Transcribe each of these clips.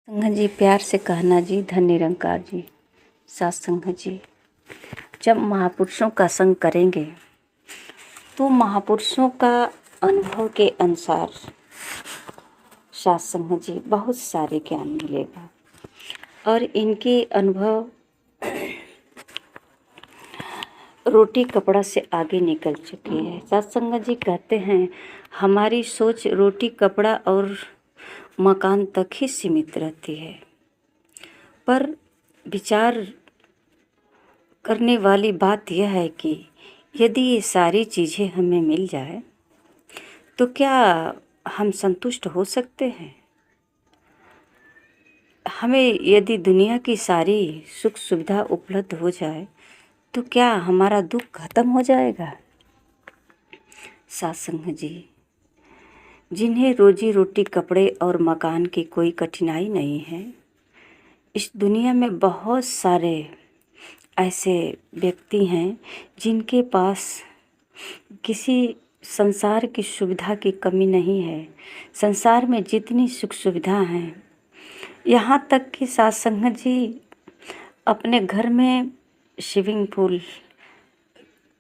संगत जी, प्यार से कहना जी, धन निरंकार जी। सात संगत जी, जब महापुरुषों का संग करेंगे तो महापुरुषों का अनुभव के अनुसार सात संगत जी बहुत सारे ज्ञान मिलेगा। और इनके अनुभव रोटी कपड़ा से आगे निकल चुकी है। सात संगत जी कहते हैं हमारी सोच रोटी कपड़ा और मकान तक ही सीमित रहती है, पर विचार करने वाली बात यह है कि यदि ये सारी चीज़ें हमें मिल जाए तो क्या हम संतुष्ट हो सकते हैं? हमें यदि दुनिया की सारी सुख सुविधा उपलब्ध हो जाए तो क्या हमारा दुख खत्म हो जाएगा? सात संगत जी, जिन्हें रोजी रोटी कपड़े और मकान की कोई कठिनाई नहीं है, इस दुनिया में बहुत सारे ऐसे व्यक्ति हैं जिनके पास किसी संसार की सुविधा की कमी नहीं है। संसार में जितनी सुख सुविधा हैं, यहाँ तक कि सात संगत जी अपने घर में स्विमिंग पूल,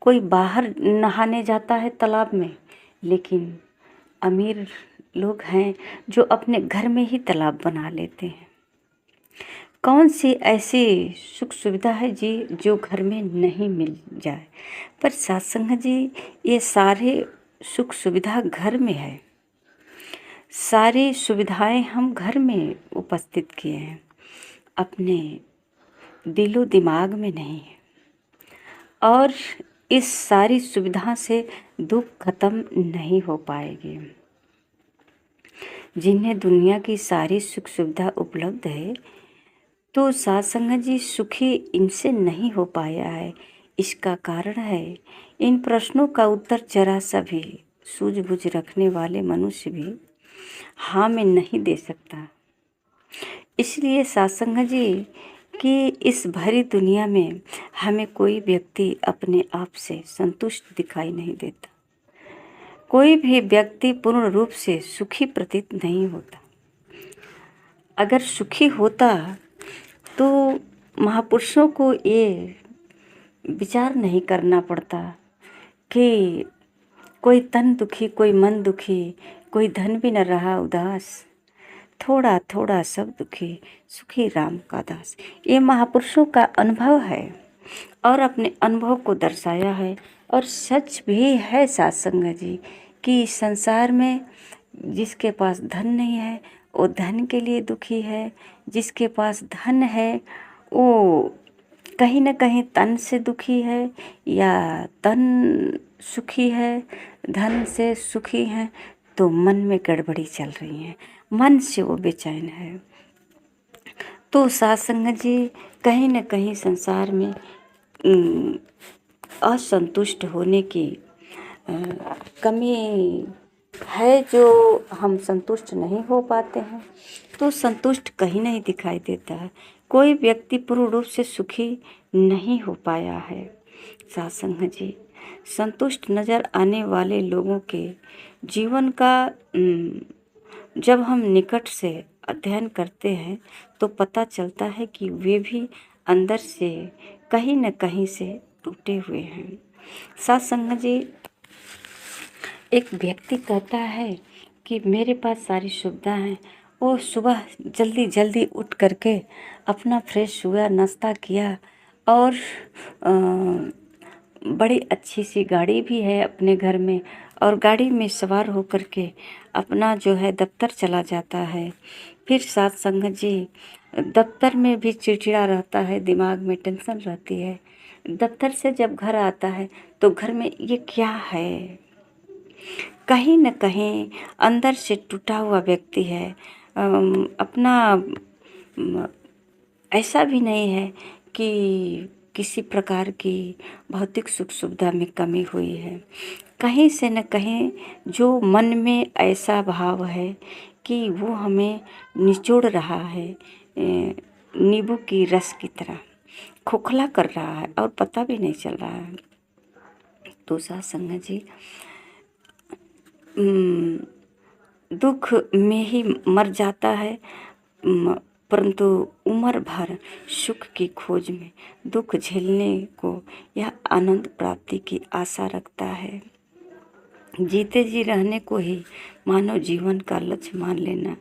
कोई बाहर नहाने जाता है तालाब में, लेकिन अमीर लोग हैं जो अपने घर में ही तालाब बना लेते हैं। कौन सी ऐसी सुख सुविधा है जी जो घर में नहीं मिल जाए? पर सात संगत जी, ये सारे सुख सुविधा घर में है। सारी सुविधाएं हम घर में उपस्थित किए हैं, अपने दिलो दिमाग में नहीं है। और इस सारी सुविधा से दुख खत्म नहीं हो पाएगी। जिन्हें दुनिया की सारी सुख सुविधा उपलब्ध है तो सात संगत जी सुखी इनसे नहीं हो पाया है। इसका कारण है इन प्रश्नों का उत्तर जरा सा भी सूझबूझ रखने वाले मनुष्य भी हाँ में नहीं दे सकता। इसलिए सात संगत जी कि इस भरी दुनिया में हमें कोई व्यक्ति अपने आप से संतुष्ट दिखाई नहीं देता। कोई भी व्यक्ति पूर्ण रूप से सुखी प्रतीत नहीं होता। अगर सुखी होता तो महापुरुषों को ये विचार नहीं करना पड़ता कि कोई तन दुखी, कोई मन दुखी, कोई धन भी न रहा उदास, थोड़ा थोड़ा सब दुखी, सुखी राम का दास। ये महापुरुषों का अनुभव है और अपने अनुभव को दर्शाया है। और सच भी है सात संगत जी कि संसार में जिसके पास धन नहीं है वो धन के लिए दुखी है, जिसके पास धन है वो कहीं न कहीं तन से दुखी है या तन सुखी है, धन से सुखी है तो मन में गड़बड़ी चल रही है, मन से वो बेचैन है। तो सात संगत जी कहीं न कहीं संसार में असंतुष्ट होने की कमी है, जो हम संतुष्ट नहीं हो पाते हैं। तो संतुष्ट कहीं नहीं दिखाई देता है। कोई व्यक्ति पूर्ण रूप से सुखी नहीं हो पाया है। सात संगत जी, संतुष्ट नज़र आने वाले लोगों के जीवन का जब हम निकट से अध्ययन करते हैं तो पता चलता है कि वे भी अंदर से कहीं न कहीं से टूटे हुए हैं। सात संगत जी, एक व्यक्ति कहता है कि मेरे पास सारी सुविधा हैं। वो सुबह जल्दी जल्दी उठ करके अपना फ्रेश हुआ, नाश्ता किया और बड़ी अच्छी सी गाड़ी भी है अपने घर में, और गाड़ी में सवार होकर के अपना जो है दफ्तर चला जाता है। फिर सात संगत जी दफ्तर में भी चिड़चिड़ा रहता है, दिमाग में टेंशन रहती है। दफ्तर से जब घर आता है तो घर में ये क्या है, कहीं न कहीं अंदर से टूटा हुआ व्यक्ति है। अपना ऐसा भी नहीं है कि किसी प्रकार की भौतिक सुख सुविधा में कमी हुई है। कहीं से न कहीं जो मन में ऐसा भाव है कि वो हमें निचोड़ रहा है, नींबू की रस की तरह खोखला कर रहा है और पता भी नहीं चल रहा है। तो सात संगत जी दुख में ही मर जाता है, परंतु उम्र भर सुख की खोज में दुख झेलने को यह आनंद प्राप्ति की आशा रखता है। जीते जी रहने को ही मानव जीवन का लक्ष्य मान लेना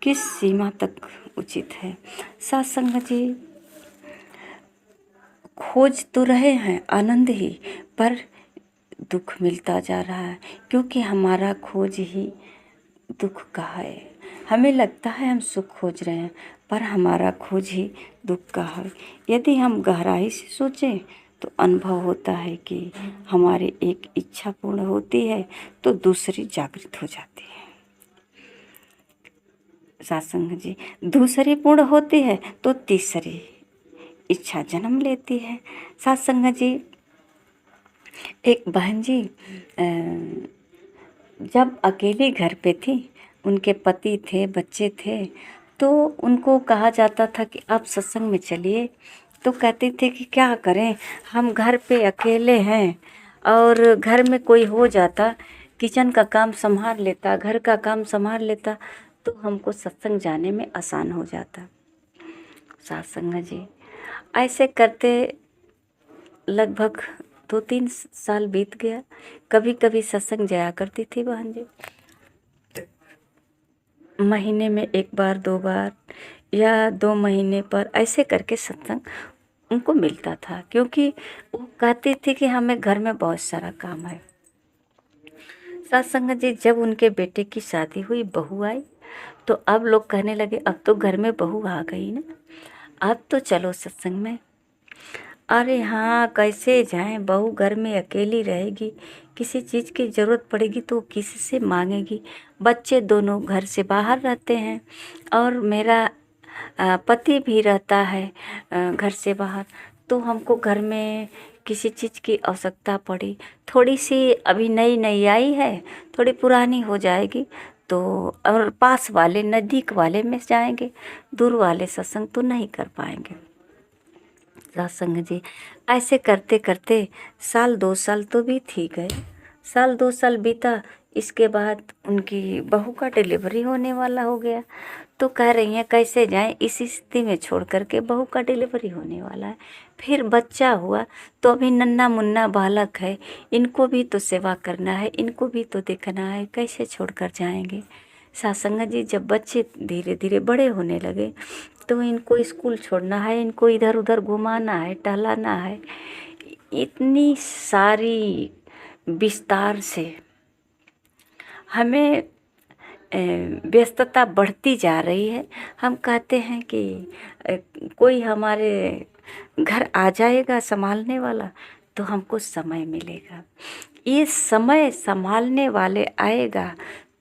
किस सीमा तक उचित है। सत्संग जी, खोज तो रहे हैं आनंद ही, पर दुख मिलता जा रहा है, क्योंकि हमारा खोज ही दुख का है। हमें लगता है हम सुख खोज रहे हैं, पर हमारा खोज ही दुख का है। यदि हम गहराई से सोचें तो अनुभव होता है कि हमारी एक इच्छा पूर्ण होती है तो दूसरी जागृत हो जाती है। सत्संग जी, दूसरी पूर्ण होती है तो तीसरी इच्छा जन्म लेती है। सत्संग जी, एक बहन जी जब अकेले घर पे थी, उनके पति थे, बच्चे थे, तो उनको कहा जाता था कि आप सत्संग में चलिए। तो कहती थी कि क्या करें, हम घर पे अकेले हैं और घर में कोई हो जाता, किचन का काम संभाल लेता, घर का काम संभाल लेता, तो हमको सत्संग जाने में आसान हो जाता। सत्संग जी, ऐसे करते लगभग 2-3 साल बीत गया। कभी कभी सत्संग जाया करती थी बहन जी, महीने में 1 बार 2 बार या 2 महीने पर ऐसे करके सत्संग उनको मिलता था, क्योंकि वो कहती थी कि हमें घर में बहुत सारा काम है। सत्संग जी, जब उनके बेटे की शादी हुई, बहू आई, तो अब लोग कहने लगे अब तो घर में बहू आ गई ना, अब तो चलो सत्संग में। अरे हाँ, कैसे जाएं, बहू घर में अकेली रहेगी, किसी चीज़ की ज़रूरत पड़ेगी तो किसी से मांगेगी। बच्चे दोनों घर से बाहर रहते हैं और मेरा पति भी रहता है घर से बाहर, तो हमको घर में किसी चीज़ की आवश्यकता पड़ी, थोड़ी सी अभी नई नई आई है, थोड़ी पुरानी हो जाएगी तो और पास वाले नज़दीक वाले में जाएंगे, दूर वाले सत्संग तो नहीं कर पाएंगे। सत्संग जी, ऐसे करते करते 1-2 साल तो बीत ही गए। 1-2 साल बीता, इसके बाद उनकी बहू का डिलीवरी होने वाला हो गया। तो कह रही हैं कैसे जाएं, इसी स्थिति में छोड़ करके बहू का डिलीवरी होने वाला है। फिर बच्चा हुआ तो अभी नन्ना मुन्ना बालक है, इनको भी तो सेवा करना है, इनको भी तो देखना है, कैसे छोड़कर जाएंगे। सत्संग जी, जब बच्चे धीरे धीरे बड़े होने लगे तो इनको स्कूल छोड़ना है, इनको इधर उधर घुमाना है, टहलाना है, इतनी सारी विस्तार से हमें व्यस्तता बढ़ती जा रही है। हम कहते हैं कि कोई हमारे घर आ जाएगा संभालने वाला तो हमको समय मिलेगा। ये समय संभालने वाले आएगा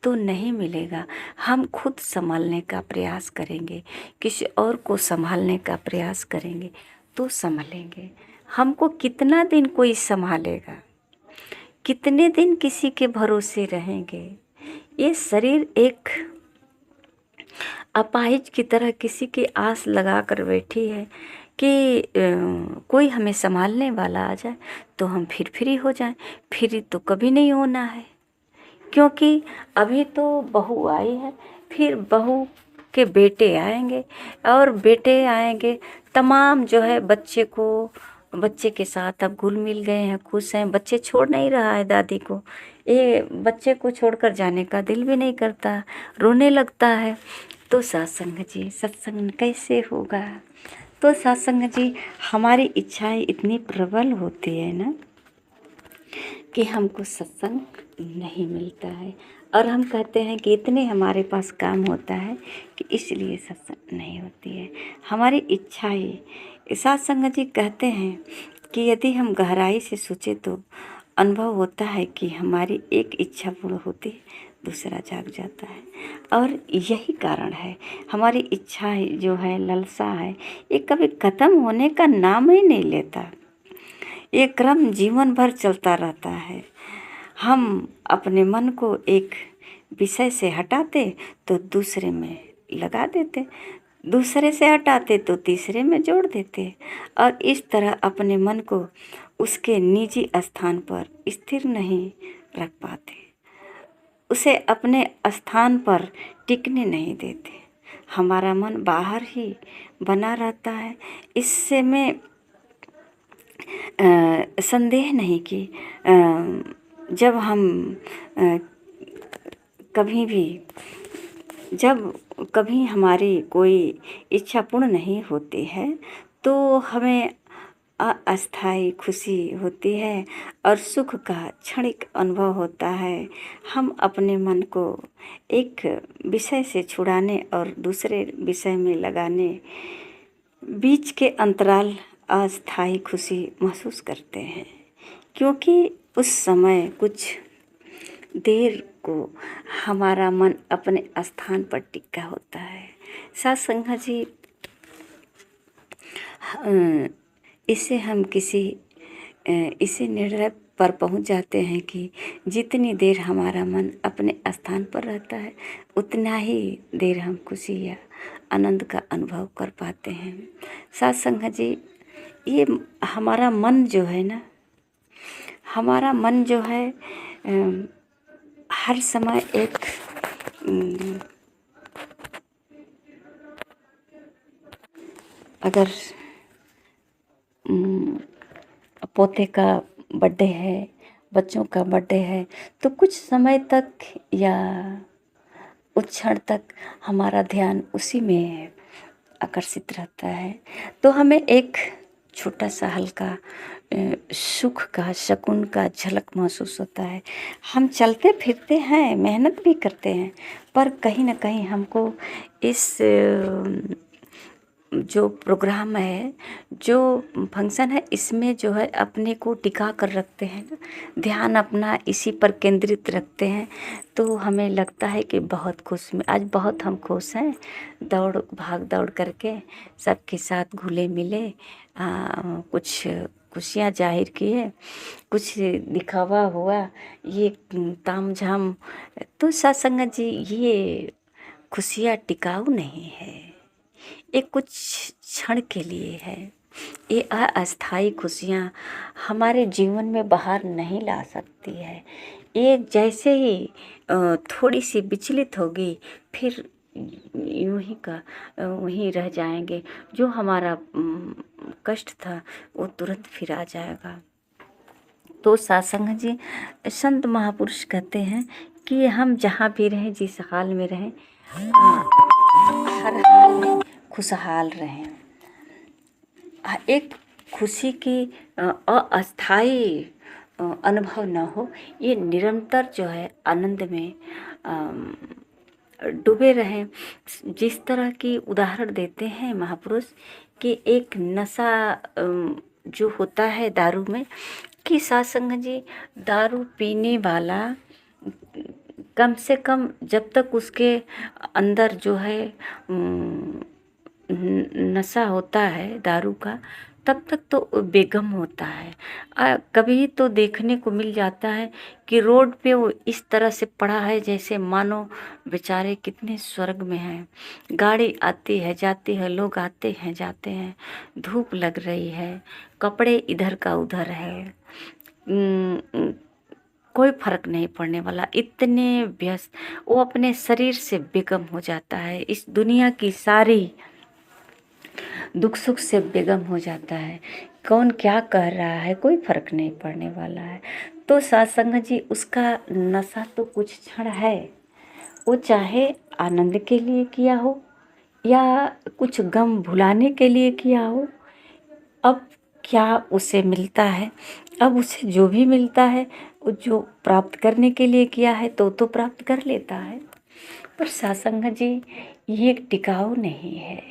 तो नहीं मिलेगा, हम खुद संभालने का प्रयास करेंगे, किसी और को संभालने का प्रयास करेंगे तो संभलेंगे। हमको कितना दिन कोई संभालेगा, कितने दिन किसी के भरोसे रहेंगे। ये शरीर एक अपाहिज की तरह किसी की आस लगा कर बैठी है कि कोई हमें संभालने वाला आ जाए तो हम फिर फ्री हो जाएं। फ्री तो कभी नहीं होना है, क्योंकि अभी तो बहू आई है, फिर बहू के बेटे आएंगे और बेटे आएंगे, तमाम जो है बच्चे के साथ अब घुल मिल गए हैं, खुश हैं। बच्चे छोड़ नहीं रहा है दादी को, ये बच्चे को छोड़कर जाने का दिल भी नहीं करता, रोने लगता है। तो सत्संग जी, सत्संग कैसे होगा। तो सत्संग जी, हमारी इच्छाएं इतनी प्रबल होती है ना कि हमको सत्संग नहीं मिलता है, और हम कहते हैं कि इतने हमारे पास काम होता है कि इसलिए सत्संग नहीं होती है। हमारी इच्छाएं, सत्संग जी कहते हैं कि यदि हम गहराई से सोचें तो अनुभव होता है कि हमारी एक इच्छा पूर्ण होती है, दूसरा जाग जाता है। और यही कारण है, हमारी इच्छा जो है, ललसा है, ये कभी ख़त्म होने का नाम ही नहीं लेता। ये क्रम जीवन भर चलता रहता है। हम अपने मन को एक विषय से हटाते तो दूसरे में लगा देते, दूसरे से हटाते तो तीसरे में जोड़ देते, और इस तरह अपने मन को उसके निजी स्थान पर स्थिर नहीं रख पाते, उसे अपने स्थान पर टिकने नहीं देते। हमारा मन बाहर ही बना रहता है। इससे मैं संदेह नहीं कि जब हम अ, कभी भी जब कभी हमारी कोई इच्छा पूर्ण नहीं होती है तो हमें अस्थाई खुशी होती है और सुख का क्षणिक अनुभव होता है। हम अपने मन को एक विषय से छुड़ाने और दूसरे विषय में लगाने बीच के अंतराल अस्थाई खुशी महसूस करते हैं, क्योंकि उस समय कुछ देर को हमारा मन अपने स्थान पर टिका होता है। साथ संगत जी, इससे हम इसे निर्णय पर पहुंच जाते हैं कि जितनी देर हमारा मन अपने स्थान पर रहता है उतना ही देर हम खुशी या आनंद का अनुभव कर पाते हैं। साथ संगत जी, ये हमारा मन जो है ना, हमारा मन जो है हर समय एक अगर पोते का बर्थडे है, बच्चों का बर्थडे है, तो कुछ समय तक या उस क्षण तक हमारा ध्यान उसी में आकर्षित रहता है। तो हमें एक छोटा सा हल्का सुख का, सुकून का झलक महसूस होता है। हम चलते फिरते हैं, मेहनत भी करते हैं, पर कहीं ना कहीं हमको इस जो प्रोग्राम है, जो फंक्शन है, इसमें जो है अपने को टिका कर रखते हैं ना, ध्यान अपना इसी पर केंद्रित रखते हैं। तो हमें लगता है कि बहुत खुश में आज बहुत हम खुश हैं। भाग दौड़ करके सबके साथ घुले मिले, कुछ खुशियाँ जाहिर किए, कुछ दिखावा हुआ, ये तामझाम। तो सत्संगत जी, ये खुशियाँ टिकाऊ नहीं है, ये कुछ क्षण के लिए है। ये अस्थाई खुशियाँ हमारे जीवन में बाहर नहीं ला सकती है। ये जैसे ही थोड़ी सी विचलित होगी, फिर यूं ही का वहीं रह जाएंगे। जो हमारा कष्ट था वो तुरंत फिर आ जाएगा। तो सत्संग जी, संत महापुरुष कहते हैं कि हम जहाँ भी रहें, जिस हाल में रहें, हर हाल में खुशहाल रहें। एक खुशी की अस्थाई अनुभव न हो, ये निरंतर जो है आनंद में डूबे रहें। जिस तरह की उदाहरण देते हैं महापुरुष कि एक नशा जो होता है दारू में, कि सत्संग जी, दारू पीने वाला कम से कम जब तक उसके अंदर जो है नशा होता है दारू का, तब तक तो बेगम होता है। कभी तो देखने को मिल जाता है कि रोड पे वो इस तरह से पड़ा है जैसे मानो बेचारे कितने स्वर्ग में हैं। गाड़ी आती है जाती है, लोग आते हैं जाते हैं, धूप लग रही है, कपड़े इधर का उधर है, कोई फर्क नहीं पड़ने वाला। इतने व्यस्त वो अपने शरीर से बेगम हो जाता है, इस दुनिया की सारी दुख सुख से बेगम हो जाता है। कौन क्या कह रहा है कोई फर्क नहीं पड़ने वाला है। तो सत्संग जी, उसका नशा तो कुछ क्षण है, वो चाहे आनंद के लिए किया हो या कुछ गम भुलाने के लिए किया हो। अब क्या उसे मिलता है, अब उसे जो भी मिलता है वो जो प्राप्त करने के लिए किया है तो प्राप्त कर लेता है। पर सत्संग जी, ये टिकाऊ नहीं है,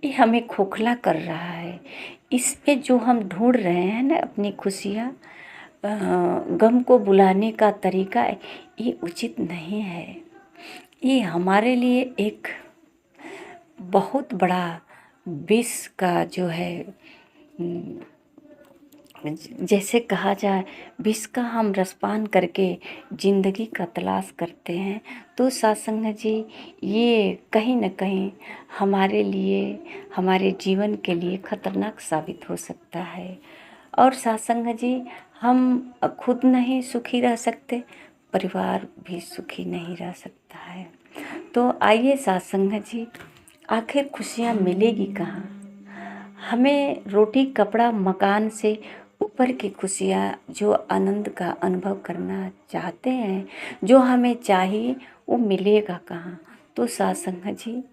ये हमें खोखला कर रहा है। इसमें जो हम ढूंढ रहे हैं ना अपनी खुशियाँ, गम को बुलाने का तरीका, ये उचित नहीं है। ये हमारे लिए एक बहुत बड़ा विष का जो है, जैसे कहा जाए, विष का हम रसपान करके जिंदगी का तलाश करते हैं। तो सत्संग जी, ये कहीं न कहीं हमारे लिए, हमारे जीवन के लिए खतरनाक साबित हो सकता है। और सत्संग जी, हम खुद नहीं सुखी रह सकते, परिवार भी सुखी नहीं रह सकता है। तो आइए साथ संगत जी, आखिर खुशियाँ मिलेगी कहाँ? हमें रोटी कपड़ा मकान से ऊपर की खुशियाँ, जो आनंद का अनुभव करना चाहते हैं, जो हमें चाहिए, वो मिलेगा कहाँ? तो साथ संगत जी,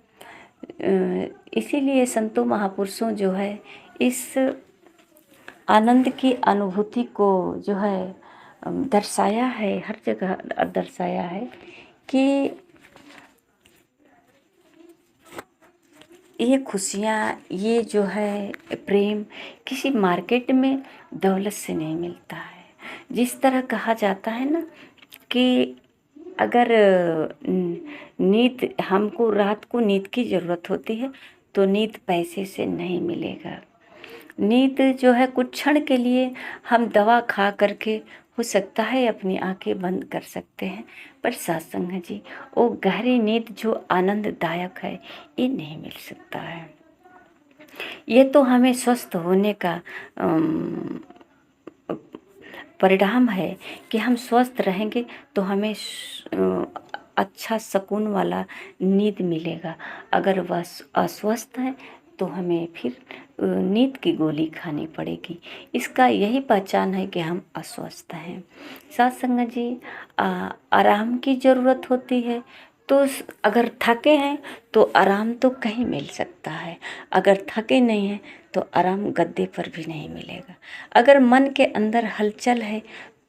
इसीलिए संतों महापुरुषों जो है इस आनंद की अनुभूति को जो है दर्शाया है, हर जगह दर्शाया है कि ये खुशियाँ, ये जो है प्रेम किसी मार्केट में दौलत से नहीं मिलता है। जिस तरह कहा जाता है ना कि अगर नींद, हमको रात को नींद की ज़रूरत होती है तो नींद पैसे से नहीं मिलेगा। नींद जो है कुछ क्षण के लिए हम दवा खा करके हो सकता है अपनी आंखें बंद कर सकते हैं, पर सत्संग जी, वो गहरी नींद जो आनंददायक है, ये नहीं मिल सकता है। ये तो हमें स्वस्थ होने का परिणाम है कि हम स्वस्थ रहेंगे तो हमें अच्छा सुकून वाला नींद मिलेगा। अगर वह अस्वस्थ है तो हमें फिर नींद की गोली खानी पड़ेगी। इसका यही पहचान है कि हम अस्वस्थ हैं। सत्संग जी, आराम की ज़रूरत होती है, तो अगर थके हैं तो आराम तो कहीं मिल सकता है, अगर थके नहीं हैं तो आराम गद्दे पर भी नहीं मिलेगा। अगर मन के अंदर हलचल है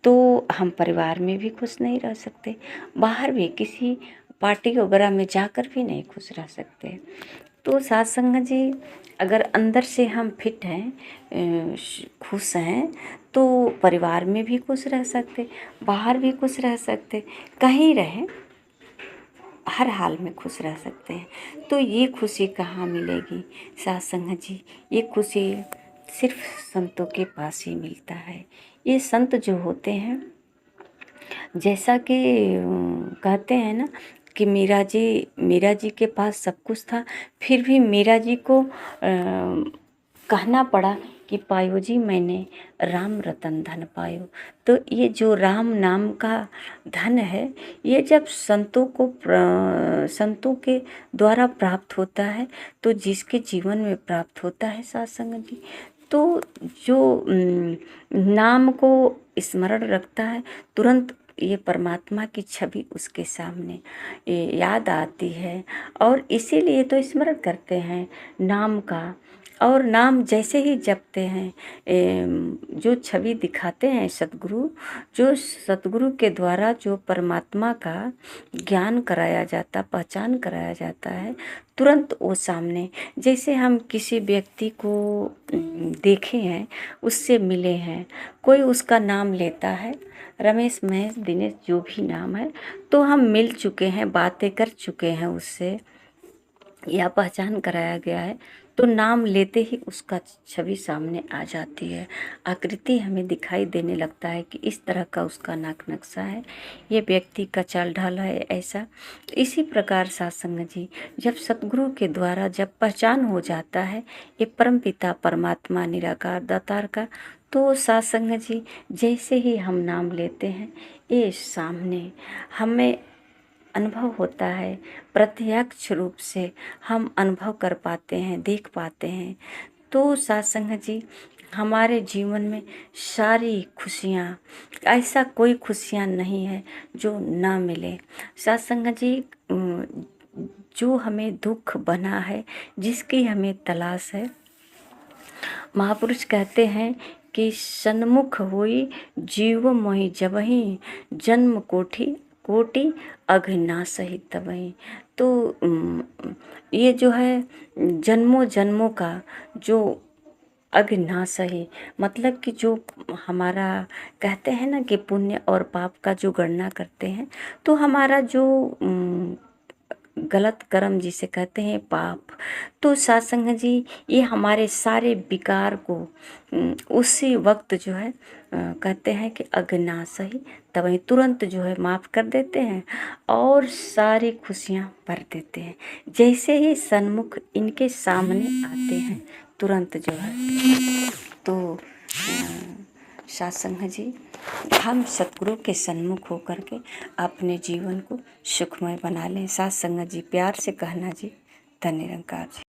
तो हम परिवार में भी खुश नहीं रह सकते, बाहर भी किसी पार्टी वगैरह में जाकर भी नहीं खुश रह सकते। तो सत्संग जी, अगर अंदर से हम फिट हैं, खुश हैं, तो परिवार में भी खुश रह सकते, बाहर भी खुश रह सकते, कहीं रहें हर हाल में खुश रह सकते हैं। तो ये खुशी कहाँ मिलेगी सत्संग जी? ये खुशी सिर्फ संतों के पास ही मिलता है। ये संत जो होते हैं, जैसा कि कहते हैं ना कि मीरा जी के पास सब कुछ था, फिर भी मीरा जी को कहना पड़ा कि पायो जी मैंने राम रतन धन पायो। तो ये जो राम नाम का धन है, ये जब संतों के द्वारा प्राप्त होता है, तो जिसके जीवन में प्राप्त होता है सत्संग जी, तो जो नाम को स्मरण रखता है, तुरंत ये परमात्मा की छवि उसके सामने याद आती है, और इसीलिए तो स्मरण करते हैं नाम का। और नाम जैसे ही जपते हैं, जो छवि दिखाते हैं सतगुरु, जो सतगुरु के द्वारा जो परमात्मा का ज्ञान कराया जाता, पहचान कराया जाता है, तुरंत वो सामने, जैसे हम किसी व्यक्ति को देखे हैं, उससे मिले हैं, कोई उसका नाम लेता है, रमेश महेश दिनेश जो भी नाम है, तो हम मिल चुके हैं, बातें कर चुके हैं उससे, या पहचान कराया गया है, तो नाम लेते ही उसका छवि सामने आ जाती है, आकृति हमें दिखाई देने लगता है कि इस तरह का उसका नाक नक्शा है, ये व्यक्ति का चाल ढाल है ऐसा। इसी प्रकार सत्संग जी, जब सतगुरु के द्वारा जब पहचान हो जाता है ये परमपिता परमात्मा निराकार दातार का, तो सत्संग जी, जैसे ही हम नाम लेते हैं, ये सामने हमें अनुभव होता है, प्रत्यक्ष रूप से हम अनुभव कर पाते हैं, देख पाते हैं। तो सत्संग जी, हमारे जीवन में सारी खुशियाँ, ऐसा कोई खुशियाँ नहीं है जो ना मिले। सत्संग जी, जो हमें दुख बना है, जिसकी हमें तलाश है, महापुरुष कहते हैं कि सन्मुख होई जीव मोहि जबहि, जन्म कोटि कोटि अघनासहि तबहि। तो ये जो है जन्मों जन्मों का जो अघनासहि, मतलब कि जो हमारा कहते हैं ना कि पुण्य और पाप का जो गणना करते हैं, तो हमारा जो गलत कर्म जिसे कहते हैं पाप, तो सत्संग जी, ये हमारे सारे विकार को उसी वक्त जो है कहते हैं कि अघनासहि तब तुरंत जो है माफ़ कर देते हैं और सारी खुशियाँ भर देते हैं। जैसे ही सन्मुख इनके सामने आते हैं, तुरंत जो है तो साथ संगत जी, हम सतगुरु के सन्मुख होकर के अपने जीवन को सुखमय बना लें। साथ संगत जी, प्यार से कहना जी, धन्य निरंकार जी।